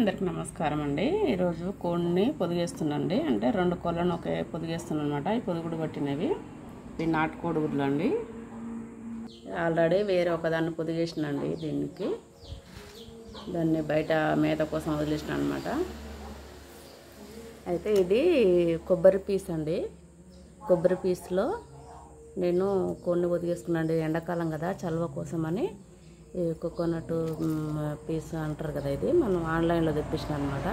అందరికీ నమస్కారం అండి. ఈరోజు కోడిని పొదిగేస్తున్నాండి. అంటే 2 కోళ్ళను ఒకే పొదిగేస్తున్నాను అనమాట. ఈ పొదుగుడు పట్టినవి ఇవి నాటు కోడిగుడ్లు అండి. ఆల్రెడీ వేరే ఒకదాన్ని పొదిగేసినండి. దాన్ని బయట మేత కోసం వదిలేసిన అనమాట. అయితే ఇది కొబ్బరి పీస్ అండి. కొబ్బరి పీస్లో నేను కోడిని పొదిగేసుకున్నాండి. ఎండాకాలం కదా, చలవ కోసమని ఈ కోకోనట్ పీస్ అంటారు కదా, ఇది మనం ఆన్లైన్లో తెప్పించినాం అనమాట.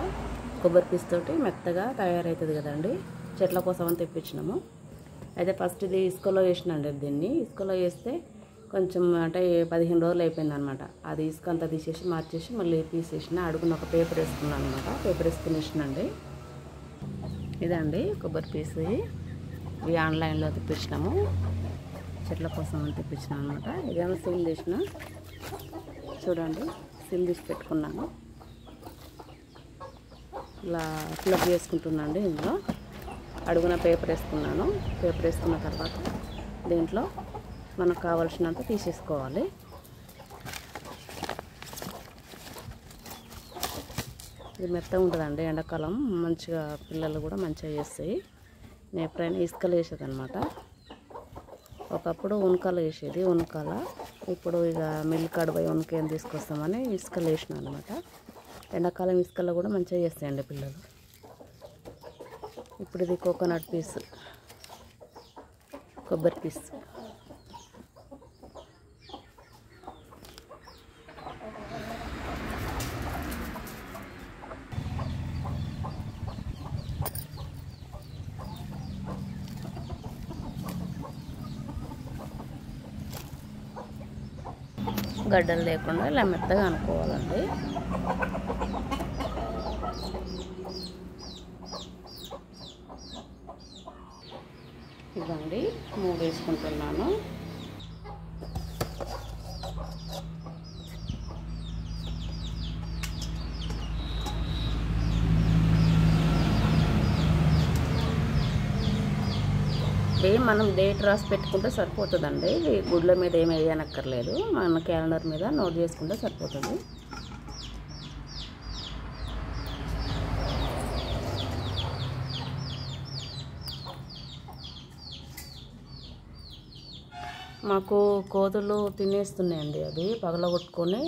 కొబ్బరి పీస్ తోటి మెత్తగా తయారవుతుంది కదండి, చెట్ల కోసం అని తెప్పించినాము. అయితే ఫస్ట్ ఇది ఇసుకలో వేసినండి. దీన్ని ఇసుకలో వేస్తే కొంచెం అంటే 15 రోజులు అయిపోయింది అనమాట. అది ఇసుక అంతా తీసేసి మార్చేసి మళ్ళీ పీస్ వేసిన, అడుగున ఒక పేపర్ వేసుకున్నాను అనమాట. పేపర్ వేసుకుని వేసినండి. ఇదండి కొబ్బరి పీస్. ఇవి ఆన్లైన్లో తెప్పించినాము, చెట్ల కోసం అని తెప్పించినాం అనమాట. ఇదేమో సీల్ తీసిన, చూడండి సీల్ తీసి పెట్టుకున్నాను. ఇలా ప్లగ్ చేసుకుంటున్నాండి. ఇందులో అడుగున పేపర్ వేసుకున్నాను. పేపర్ వేసుకున్న తర్వాత దీంట్లో మనకు కావాల్సినంత తీసేసుకోవాలి. ఇది మెత్తగా ఉంటుందండి. ఎండాకాలం మంచిగా పిల్లలు కూడా మంచిగా చేస్తాయి. నేను ఎప్పుడైనా ఇసుకలు వేసేది అనమాట. ఒకప్పుడు ఉనకలు వేసేది, ఉనకల. ఇప్పుడు ఇక మిల్లు కడుపై ఉనకేం తీసుకొస్తామని ఇసుకలు వేసినాం అనమాట. ఎండాకాలం ఇసుకల్లో కూడా మంచిగా చేస్తాయండి పిల్లలు. ఇప్పుడు ఇది కోకోనట్ పీస్, కొబ్బరి పీస్. గడ్డలు లేకుండా ఇలా మెత్తగా అనుకోవాలండి. ఇవ్వండి 3 వేసుకుంటున్నాను. మనం డేట్ రాసి పెట్టుకుంటే సరిపోతుందండి. గుడ్ల మీద ఏమి వేయనక్కర్లేదు, మన క్యాలెండర్ మీద నోట్ చేసుకుంటే సరిపోతుంది. మాకు కోతులు తినేస్తున్నాయండి. అది పగలగొట్టుకొని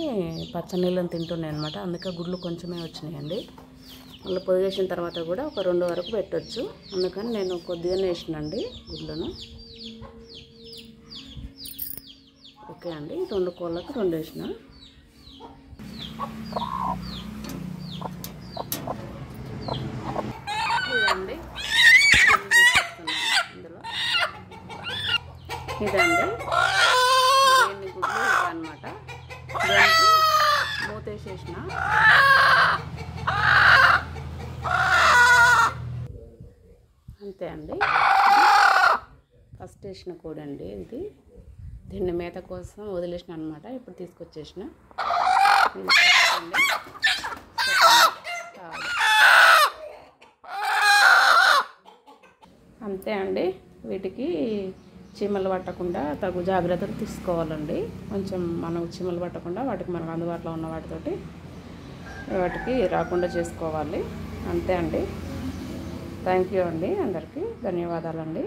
పచ్చనీళ్ళని తింటున్నాయి అనమాట. అందుకే గుడ్లు కొంచెమే వచ్చినాయండి. మళ్ళీ పొదిగేసిన తర్వాత కూడా ఒక 2 వరకు పెట్టవచ్చు. అందుకని నేను కొద్దిగానే వేసినండి గుడ్లను. ఓకే అండి, 2 కోళ్ళకు 2 వేసిన. ఇదండి ఇందులో, ఇదండి ఎన్ని గుడ్లు అనమాట. దానికి మూతేసేసిన. అంతే అండి. ఫస్ట్ వేసిన కోడి అండి ఇది. దీన్ని మేత కోసం వదిలేసిన అనమాట. ఇప్పుడు తీసుకొచ్చేసిన. అంతే అండి. వీటికి చీమలు పట్టకుండా తగు జాగ్రత్తలు తీసుకోవాలండి. కొంచెం మనకు చీమలు పట్టకుండా వాటికి మనకు అందుబాటులో ఉన్న వాటికి రాకుండా చేసుకోవాలి. అంతే అండి. థ్యాంక్ యూ అండి. అందరికీ ధన్యవాదాలండి.